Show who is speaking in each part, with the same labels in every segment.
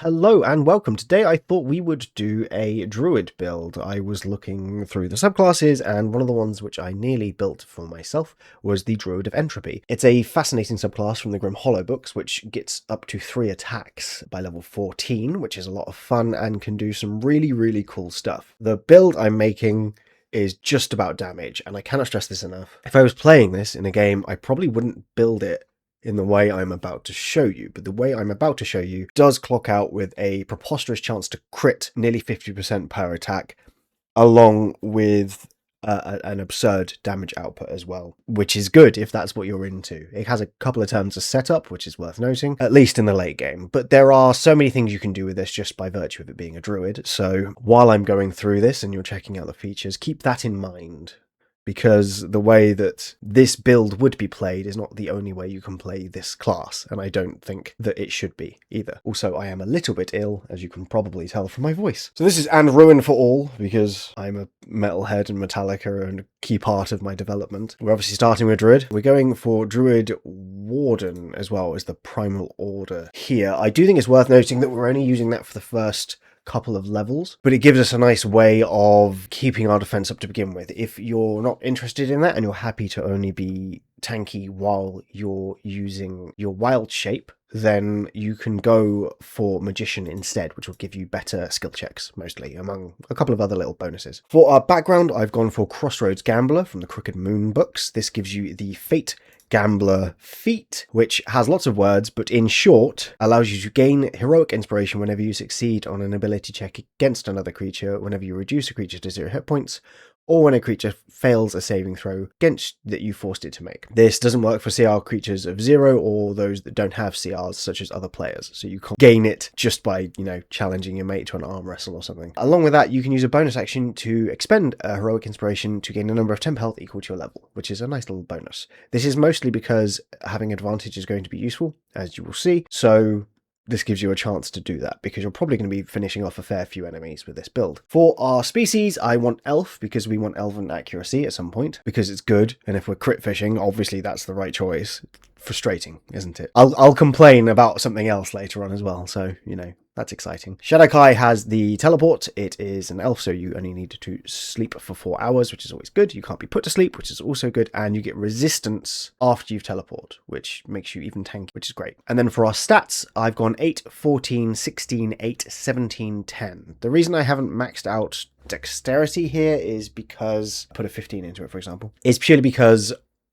Speaker 1: Hello and welcome. Today I thought we would do a Druid build. I was looking through the subclasses and one of the ones which I nearly built for myself was the Druid of Entropy. It's a fascinating subclass from the Grim Hollow books which gets up to 3 attacks by level 14, which is a lot of fun and can do some really cool stuff. The build I'm making is just about damage, and I cannot stress this enough. If I was playing this in a game, I probably wouldn't build it in the way I'm about to show you, but the way I'm about to show you does clock out with a preposterous chance to crit nearly 50% per attack, along with an absurd damage output as well, which is good if that's what you're into. It has a couple of turns of setup, which is worth noting, at least in the late game, but there are so many things you can do with this just by virtue of it being a druid. So while I'm going through this and you're checking out the features, keep that in mind, because the way that this build would be played is not the only way you can play this class, and I don't think that it should be either. Also, I am a little bit ill, as you can probably tell from my voice. So this is And Ruin for All, because I'm a metalhead and Metallica and a key part of my development. We're obviously starting with Druid. We're going for Druid Warden as well as the Primal Order here. I do think it's worth noting that we're only using that for the first couple of levels, but it gives us a nice way of keeping our defense up to begin with. If you're not interested in that and you're happy to only be tanky while you're using your wild shape, then you can go for Magician instead, which will give you better skill checks, mostly, among a couple of other little bonuses. For our background, I've gone for Crossroads Gambler from the Crooked Moon books. This gives you the Fate Gambler feat, which has lots of words, but in short, allows you to gain heroic inspiration whenever you succeed on an ability check against another creature, whenever you reduce a creature to 0 hit points, or when a creature fails a saving throw against that you forced it to make. This doesn't work for CR creatures of 0 or those that don't have CRs, such as other players, so you can't gain it just by, challenging your mate to an arm wrestle or something. Along with that, you can use a bonus action to expend a heroic inspiration to gain a number of temp health equal to your level, which is a nice little bonus. This is mostly because having advantage is going to be useful, as you will see, so this gives you a chance to do that, because you're probably going to be finishing off a fair few enemies with this build. For our species, I want Elf, because we want Elven accuracy at some point, because it's good, and if we're crit fishing, obviously that's the right choice. Frustrating, isn't it? I'll complain about something else later on as well, so, that's exciting. Shadowkai has the teleport. It is an elf, so you only need to sleep for 4 hours, which is always good. You can't be put to sleep, which is also good, and you get resistance after you've teleport, which makes you even tanky, which is great. And then for our stats, I've gone 8, 14, 16, 8, 17, 10. The reason I haven't maxed out dexterity here is because, put a 15 into it, for example, is purely because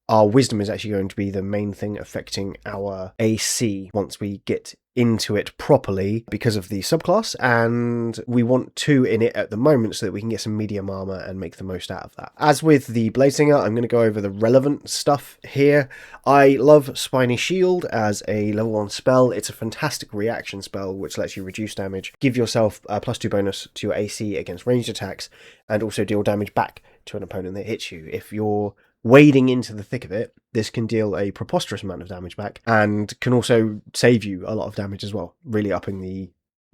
Speaker 1: our wisdom is actually going to be the main thing affecting our AC once we get into it properly because of the subclass, and we want 2 in it at the moment so that we can get some medium armor and make the most out of that. As with the Bladesinger, I'm going to go over the relevant stuff here. I love Spiny Shield as a level 1 spell. It's a fantastic reaction spell which lets you reduce damage, give yourself a +2 bonus to your AC against ranged attacks, and also deal damage back to an opponent that hits you. If you're wading into the thick of it, this can deal a preposterous amount of damage back and can also save you a lot of damage as well, really upping the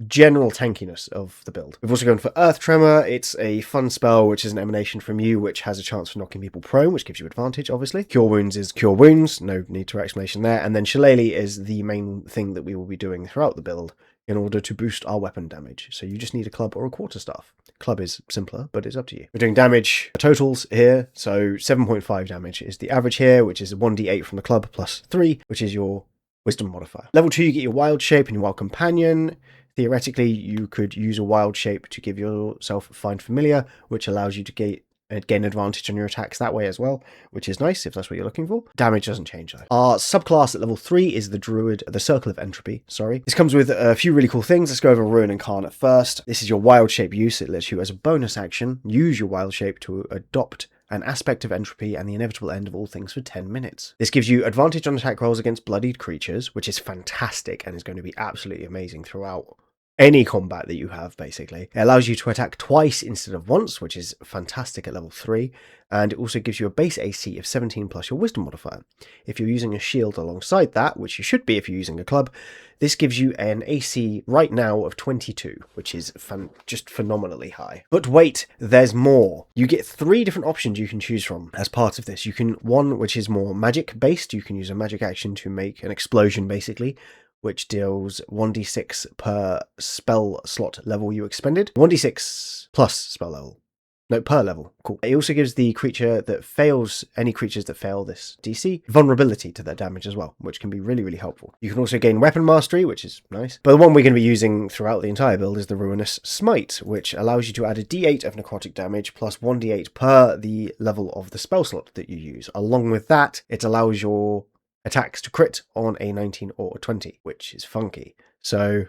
Speaker 1: general tankiness of the build. We've also gone for Earth Tremor. It's a fun spell which is an emanation from you, which has a chance for knocking people prone, which gives you advantage, obviously. Cure Wounds is Cure Wounds, no need for explanation there. And then Shillelagh is the main thing that we will be doing throughout the build in order to boost our weapon damage. So you just need a club or a quarterstaff. Club is simpler, but it's up to you. We're doing damage totals here, so 7.5 damage is the average here, which is a 1d8 from the club plus 3, which is your wisdom modifier. Level 2, you get your wild shape and your wild companion. Theoretically, you could use a wild shape to give yourself Find Familiar, which allows you to gain advantage on your attacks that way as well, which is nice if that's what you're looking for. Damage doesn't change though. Our subclass at level 3 is the Druid, the Circle of Entropy, This comes with a few really cool things. Let's go over Ruin Incarnate first. This is your wild shape use. It lets you, as a bonus action, use your wild shape to adopt an aspect of entropy and the inevitable end of all things for 10 minutes. This gives you advantage on attack rolls against bloodied creatures, which is fantastic and is going to be absolutely amazing throughout any combat that you have, basically. It allows you to attack twice instead of once, which is fantastic at level 3, and it also gives you a base AC of 17 plus your wisdom modifier. If you're using a shield alongside that, which you should be if you're using a club, this gives you an AC right now of 22, which is just phenomenally high. But wait, there's more. You get 3 different options you can choose from as part of this. You can, one which is more magic based, you can use a magic action to make an explosion basically, which deals 1d6 per spell slot level you expended. 1d6 plus spell level. No, per level. Cool. It also gives the creature that fails, any creatures that fail this DC, vulnerability to their damage as well, which can be really, really helpful. You can also gain weapon mastery, which is nice. But the one we're going to be using throughout the entire build is the Ruinous Smite, which allows you to add a d8 of necrotic damage plus 1d8 per the level of the spell slot that you use. Along with that, it allows your attacks to crit on a 19 or a 20, which is funky. So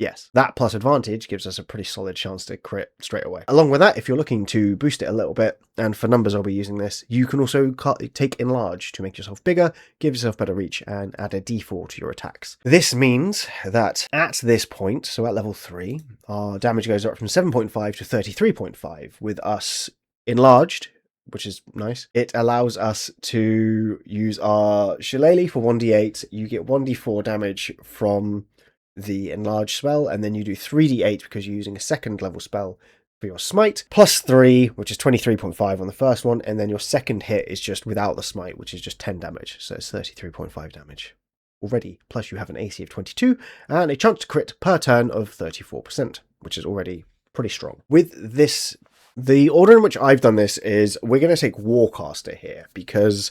Speaker 1: yes, that plus advantage gives us a pretty solid chance to crit straight away. Along with that, if you're looking to boost it a little bit, and for numbers I'll be using this, you can also take Enlarge to make yourself bigger, give yourself better reach, and add a d4 to your attacks. This means that at this point, so at level 3, our damage goes up from 7.5 to 33.5, with us enlarged, which is nice. It allows us to use our Shillelagh for 1d8. You get 1d4 damage from the enlarge spell, and then you do 3d8 because you're using a second level spell for your smite, plus 3, which is 23.5 on the first one, and then your second hit is just without the smite, which is just 10 damage, so it's 33.5 damage already, plus you have an AC of 22, and a chance to crit per turn of 34%, which is already pretty strong. With this, the order in which I've done this is we're going to take Warcaster here, because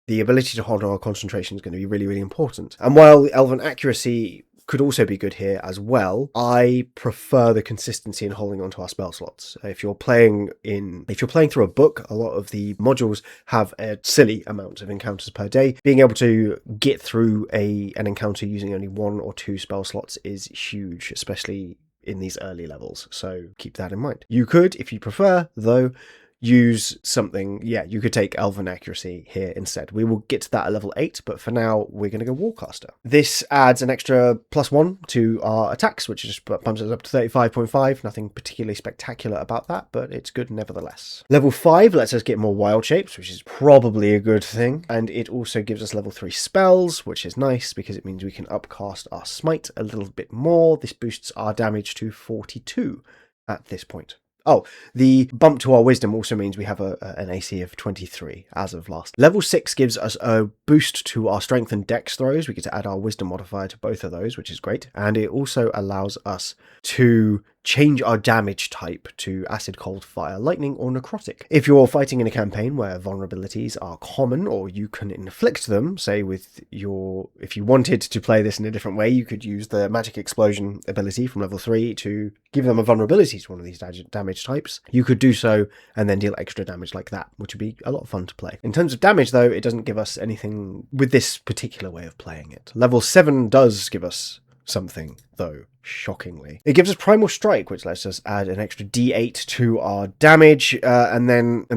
Speaker 1: the ability to hold on our concentration is going to be really, really important. And while Elven Accuracy could also be good here as well, I prefer the consistency in holding onto our spell slots. If you're playing through a book, a lot of the modules have a silly amount of encounters per day. Being able to get through an encounter using only 1 or 2 spell slots is huge, especially in these early levels, so keep that in mind. You could, if you prefer, though, use something, you could take Elven Accuracy here instead. We will get to that at level 8, but for now, we're going to go Warcaster. This adds an extra +1 to our attacks, which just bumps us up to 35.5. Nothing particularly spectacular about that, but it's good nevertheless. Level 5 lets us get more wild shapes, which is probably a good thing, and it also gives us level 3 spells, which is nice because it means we can upcast our smite a little bit more. This boosts our damage to 42 at this point. Oh, the bump to our wisdom also means we have an AC of 23 as of last. Level 6 gives us a boost to our strength and dex throws. We get to add our wisdom modifier to both of those, which is great. And it also allows us to change our damage type to acid, cold, fire, lightning, or necrotic. If you're fighting in a campaign where vulnerabilities are common, or you can inflict them, say if you wanted to play this in a different way, you could use the magic explosion ability from level 3 to give them a vulnerability to one of these damage types. You could do so and then deal extra damage like that, which would be a lot of fun to play. In terms of damage though, it doesn't give us anything with this particular way of playing it. Level 7 does give us something though, shockingly. It gives us Primal Strike, which lets us add an extra d8 to our damage, and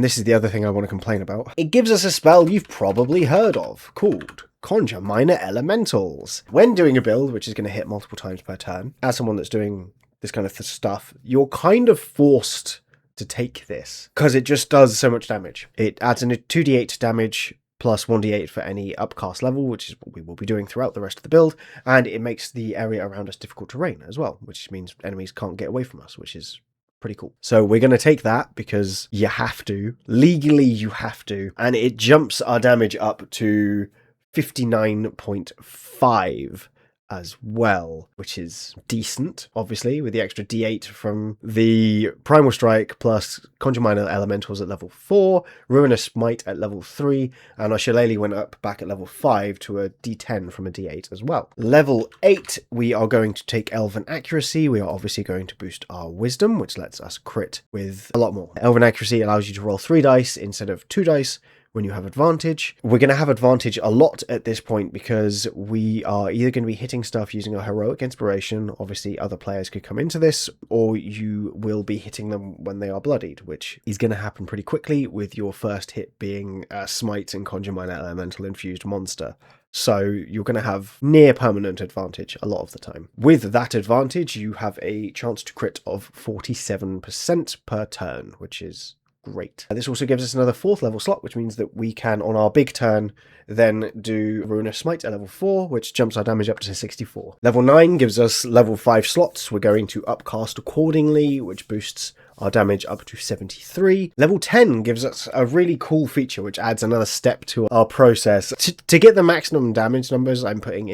Speaker 1: this is the other thing I want to complain about, it gives us a spell you've probably heard of, called Conjure Minor Elementals. When doing a build, which is going to hit multiple times per turn, as someone that's doing this kind of stuff, you're kind of forced to take this, because it just does so much damage. It adds in a 2d8 damage, plus 1d8 for any upcast level, which is what we will be doing throughout the rest of the build, and it makes the area around us difficult terrain as well, which means enemies can't get away from us, which is pretty cool. So we're going to take that because you have to. Legally, you have to. And it jumps our damage up to 59.5 as well, which is decent, obviously, with the extra d8 from the Primal Strike plus Conjure Minor Elementals at level 4, Ruinous Smite at level 3, and our Shillelagh went up back at level 5 to a d10 from a d8 as well. Level 8, we are going to take Elven Accuracy. We are obviously going to boost our Wisdom, which lets us crit with a lot more. Elven Accuracy allows you to roll 3 dice instead of 2 dice, when you have advantage. We're going to have advantage a lot at this point because we are either going to be hitting stuff using a heroic inspiration, obviously other players could come into this, or you will be hitting them when they are bloodied, which is going to happen pretty quickly with your first hit being a Smite and Conjure Minor Elemental infused monster. So you're going to have near permanent advantage a lot of the time. With that advantage, you have a chance to crit of 47% per turn, which is great. This also gives us another 4th level slot, which means that we can, on our big turn, then do Ruinous Smite at level 4, which jumps our damage up to 64. Level 9 gives us level 5 slots. We're going to upcast accordingly, which boosts our damage up to 73. Level 10 gives us a really cool feature which adds another step to our process. To get the maximum damage numbers I'm putting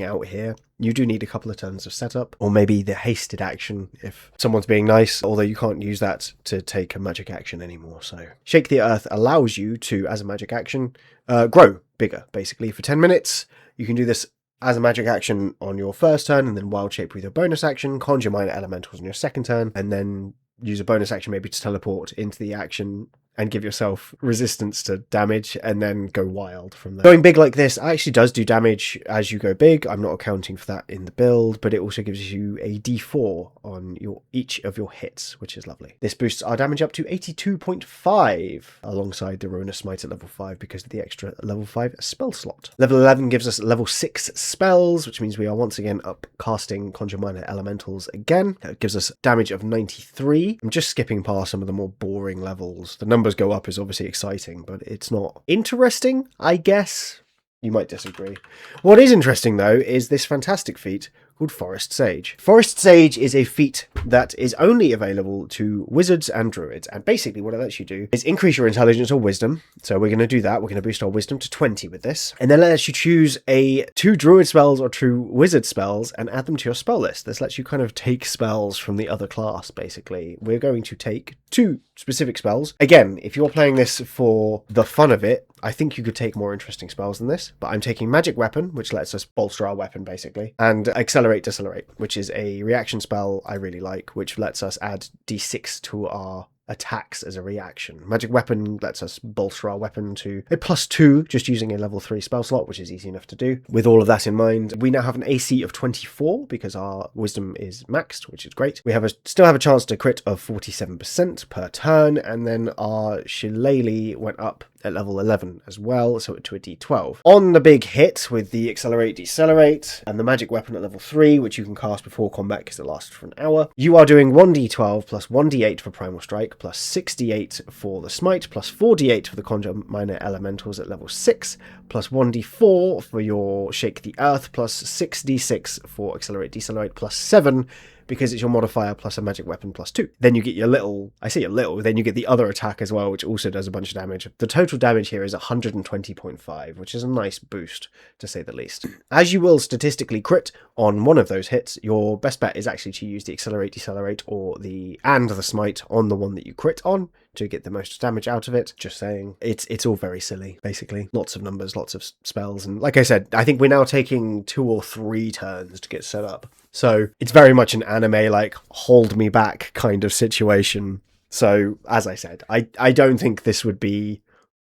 Speaker 1: out here, you do need a couple of turns of setup, or maybe the hasted action if someone's being nice, although you can't use that to take a magic action anymore. So Shake the Earth allows you to, as a magic action, grow bigger, basically. For 10 minutes, you can do this as a magic action on your first turn, and then Wild Shape with your bonus action, conjure minor elementals on your second turn, and then use a bonus action maybe to teleport into the action and give yourself resistance to damage, and then go wild from there. Going big like this actually does do damage as you go big. I'm not accounting for that in the build, but it also gives you a d4 on each of your hits, which is lovely. This boosts our damage up to 82.5 alongside the Ruinous Smite at level 5 because of the extra level 5 spell slot. Level 11 gives us level 6 spells, which means we are once again up casting Conjure Minor Elementals again. That gives us damage of 93. I'm just skipping past some of the more boring levels. The numbers go up is obviously exciting, but it's not interesting, I guess. You might disagree. What is interesting, though, is this fantastic feat called Forest Sage. Forest Sage is a feat that is only available to wizards and druids, and basically what it lets you do is increase your intelligence or wisdom. So we're going to do that. We're going to boost our wisdom to 20 with this, and then it lets you choose 2 druid spells or 2 wizard spells and add them to your spell list. This lets you kind of take spells from the other class, basically. We're going to take 2 specific spells. Again, if you're playing this for the fun of it, I think you could take more interesting spells than this, but I'm taking Magic Weapon, which lets us bolster our weapon, basically, and Accelerate Decelerate, which is a reaction spell I really like, which lets us add d6 to our attacks as a reaction. Magic Weapon lets us bolster our weapon to a +2 just using a level 3 spell slot, which is easy enough to do. With all of that in mind, we now have an AC of 24 because our wisdom is maxed, which is great. We still have a chance to crit of 47% per turn, and then our Shillelagh went up at level 11 as well, so to a d12. On the big hit with the Accelerate Decelerate and the Magic Weapon at level 3, which you can cast before combat because it lasts for an hour, you are doing 1d12 plus 1d8 for Primal Strike, plus 6d8 for the Smite, plus 4d8 for the Conjure Minor Elementals at level 6, plus 1d4 for your Shake the Earth, plus 6d6 for Accelerate Decelerate, plus 7 because it's your modifier plus a Magic Weapon plus 2. Then you get your then you get the other attack as well, which also does a bunch of damage. The total damage here is 120.5, which is a nice boost, to say the least. As you will statistically crit on one of those hits, your best bet is actually to use the Accelerate, Decelerate, or the Smite on the one that you crit on to get the most damage out of it. Just saying. It's all very silly, basically. Lots of numbers, lots of spells, and like I said, I think we're now taking 2 or 3 turns to get set up. So it's very much an anime, like, hold me back kind of situation. So, as I said, I don't think this would be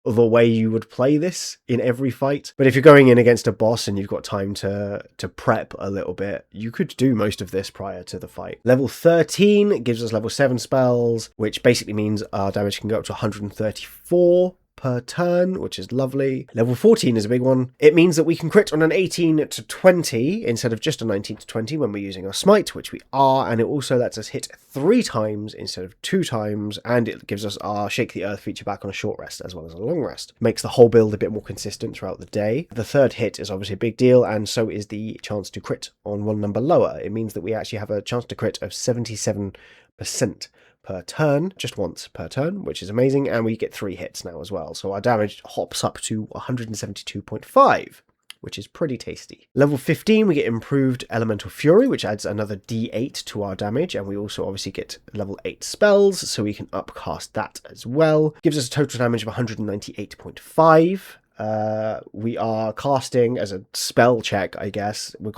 Speaker 1: the way you would play this in every fight. But if you're going in against a boss and you've got time to prep a little bit, you could do most of this prior to the fight. Level 13 gives us level 7 spells, which basically means our damage can go up to 134 per turn, which is lovely. Level 14 is a big one. It means that we can crit on an 18 to 20 instead of just a 19 to 20 when we're using our Smite, which we are, and it also lets us hit 3 times instead of 2 times, and it gives us our Shake the Earth feature back on a short rest as well as a long rest. Makes the whole build a bit more consistent throughout the day. The third hit is obviously a big deal, and so is the chance to crit on one number lower. It means that we actually have a chance to crit of 77% per turn, just once per turn, which is amazing, and we get 3 hits now as well, so our damage hops up to 172.5, which is pretty tasty. Level 15 we get improved Elemental Fury, which adds another d8 to our damage, and we also obviously get level 8 spells, so we can upcast that as well. Gives us a total damage of 198.5. We are casting, as a spell check, I guess, we're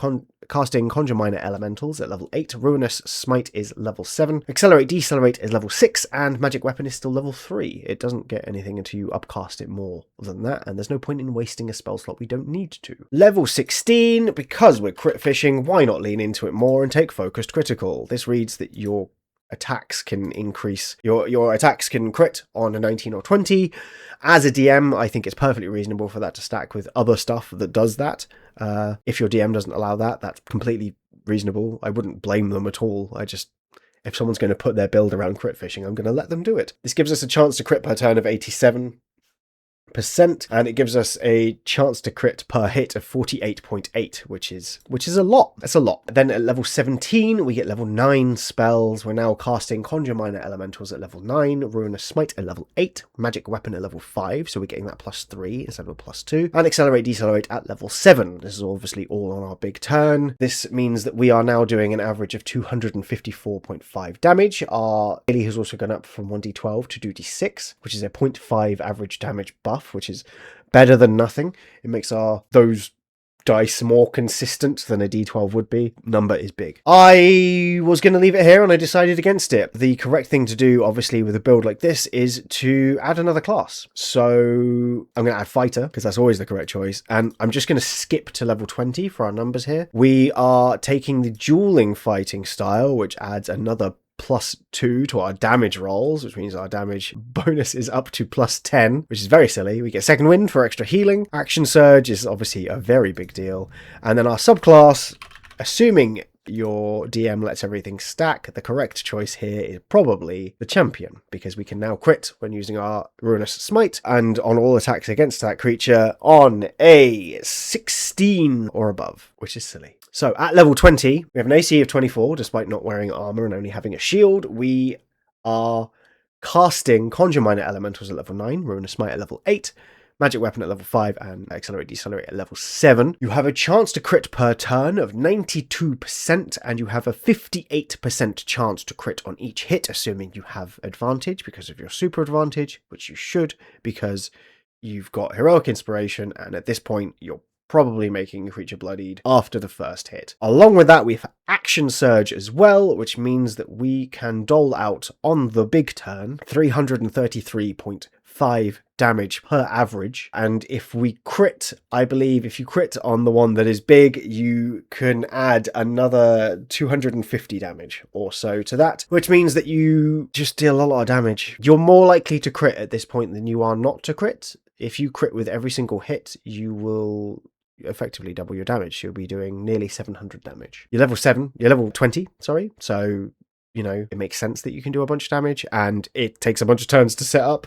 Speaker 1: casting Conjure Minor Elementals at level 8, Ruinous Smite is level 7, Accelerate Decelerate is level 6, and Magic Weapon is still level 3. It doesn't get anything until you upcast it more than that, and there's no point in wasting a spell slot we don't need to. Level 16, because we're crit fishing, why not lean into it more and take Focused Critical? This reads that your attacks can increase, your attacks can crit on a 19 or 20. As a DM, I think it's perfectly reasonable for that to stack with other stuff that does that. If your DM doesn't allow that, that's completely reasonable. I wouldn't blame them at all. If someone's going to put their build around crit fishing, I'm going to let them do it. This gives us a chance to crit per turn of 87. and it gives us a chance to crit per hit of 48.8, which is a lot. That's a lot. Then at level 17, we get level 9 spells. We're now casting Conjure Minor Elementals at level 9, Ruinous Smite at level 8, Magic Weapon at level 5, so we're getting that +3 instead of a +2, and Accelerate Decelerate at level 7. This is obviously all on our big turn. This means that we are now doing an average of 254.5 damage. Our daily has also gone up from 1d12 to 2d6, which is a 0.5 average damage buff, which is better than nothing. It makes those dice more consistent than a d12 would be. Number is big. I was going to leave it here and I decided against it. The correct thing to do, obviously, with a build like this is to add another class. So I'm going to add Fighter, because that's always the correct choice. And I'm just going to skip to level 20 for our numbers here. We are taking the Dueling Fighting style, which adds another +2 to our damage rolls, which means our damage bonus is up to +10, which is very silly. We get Second Wind for extra healing. Action Surge is obviously a very big deal. And then our subclass, assuming your DM lets everything stack, the correct choice here is probably the Champion, because we can now crit when using our Ruinous Smite, and on all attacks against that creature on a 16 or above, which is silly. So at level 20, we have an AC of 24, despite not wearing armor and only having a shield. We are casting Conjure Minor Elementals at level 9, Ruinous Smite at level 8, Magic Weapon at level 5, and Accelerate Decelerate at level 7. You have a chance to crit per turn of 92%, and you have a 58% chance to crit on each hit, assuming you have advantage because of your super advantage, which you should, because you've got Heroic Inspiration, and at this point, you're probably making a creature bloodied after the first hit. Along with that, we have Action Surge as well, which means that we can dole out on the big turn 333.5 damage per average. And if we crit, I believe if you crit on the one that is big, you can add another 250 damage or so to that, which means that you just deal a lot of damage. You're more likely to crit at this point than you are not to crit. If you crit with every single hit, you will effectively double your damage. You'll be doing nearly 700 damage. You're level 20, sorry. So, you know, it makes sense that you can do a bunch of damage, and it takes a bunch of turns to set up,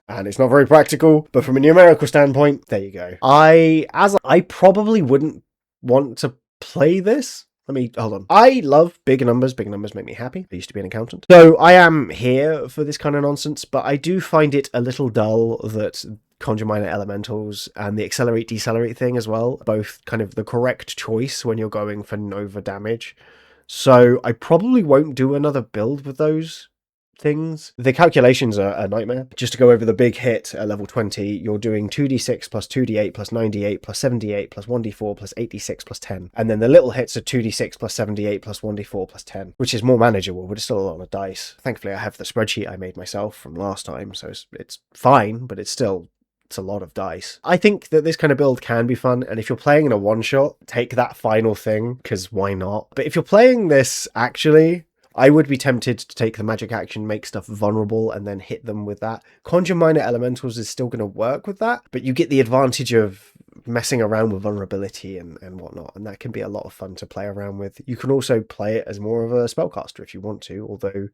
Speaker 1: and it's not very practical, but from a numerical standpoint, there you go. I probably wouldn't want to play this. Hold on. I love big numbers. Big numbers make me happy. I used to be an accountant. So I am here for this kind of nonsense, but I do find it a little dull that Conjure Minor Elementals and the Accelerate Decelerate thing as well, both kind of the correct choice when you're going for Nova damage. So I probably won't do another build with those things. The calculations are a nightmare. Just to go over the big hit at level 20, you're doing 2d6 plus 2d8 plus 9d8 plus 7d8 plus 1d4 plus 8d6 plus 10. And then the little hits are 2d6 plus 7d8 plus 1d4 plus 10, which is more manageable, but it's still a lot of dice. Thankfully, I have the spreadsheet I made myself from last time, so it's fine, but it's a lot of dice. I think that this kind of build can be fun, and if you're playing in a one-shot, take that final thing, because why not? But if you're playing this, actually, I would be tempted to take the magic action, make stuff vulnerable, and then hit them with that. Conjure Minor Elementals is still going to work with that, but you get the advantage of messing around with vulnerability and whatnot, and that can be a lot of fun to play around with. You can also play it as more of a spellcaster if you want to, although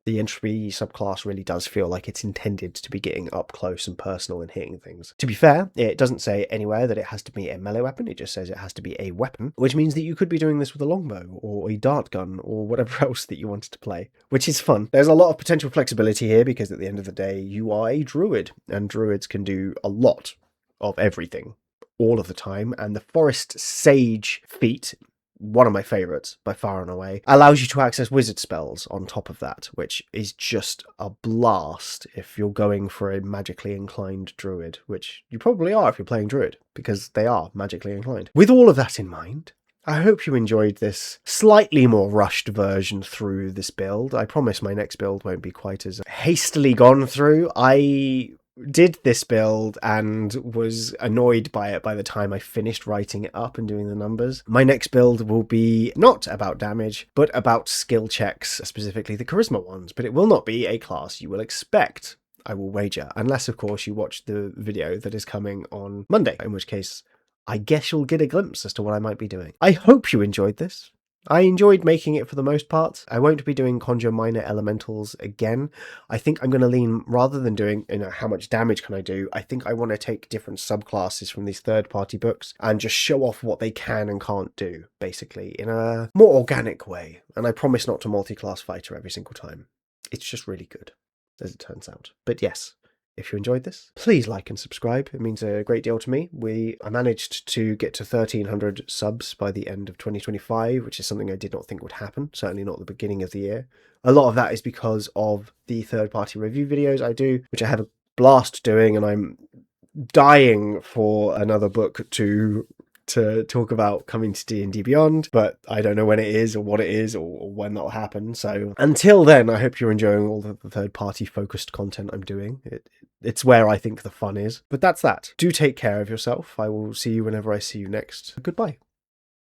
Speaker 1: the Entropy subclass really does feel like it's intended to be getting up close and personal and hitting things. To be fair, it doesn't say anywhere that it has to be a melee weapon, it just says it has to be a weapon, which means that you could be doing this with a longbow or a dart gun or whatever else that you wanted to play, which is fun. There's a lot of potential flexibility here because at the end of the day, you are a druid, and druids can do a lot of everything all of the time, and the Forest Sage feat, one of my favourites by far and away, allows you to access wizard spells on top of that, which is just a blast if you're going for a magically inclined druid, which you probably are if you're playing druid, because they are magically inclined. With all of that in mind, I hope you enjoyed this slightly more rushed version through this build. I promise my next build won't be quite as hastily gone through. I did this build and was annoyed by it by the time I finished writing it up and doing the numbers. My next build will be not about damage, but about skill checks, specifically the charisma ones, but it will not be a class you will expect, I will wager, unless of course you watch the video that is coming on Monday, in which case I guess you'll get a glimpse as to what I might be doing. I hope you enjoyed this. I enjoyed making it for the most part. I won't be doing conjure minor elementals again. I think I'm going to lean, rather than doing, how much damage can I do, I think I want to take different subclasses from these third-party books and just show off what they can and can't do, basically, in a more organic way. And I promise not to multi-class fighter every single time. It's just really good, as it turns out. But yes, if you enjoyed this, please like and subscribe. It means a great deal to me. I managed to get to 1,300 subs by the end of 2025, which is something I did not think would happen, certainly not at the beginning of the year. A lot of that is because of the third-party review videos I do, which I have a blast doing, and I'm dying for another book to talk about coming to D&D Beyond, but I don't know when it is or what it is or when that'll happen. So until then, I hope you're enjoying all the third-party focused content I'm doing. It's where I think the fun is. But that's that. Do take care of yourself. I will see you whenever I see you next. Goodbye.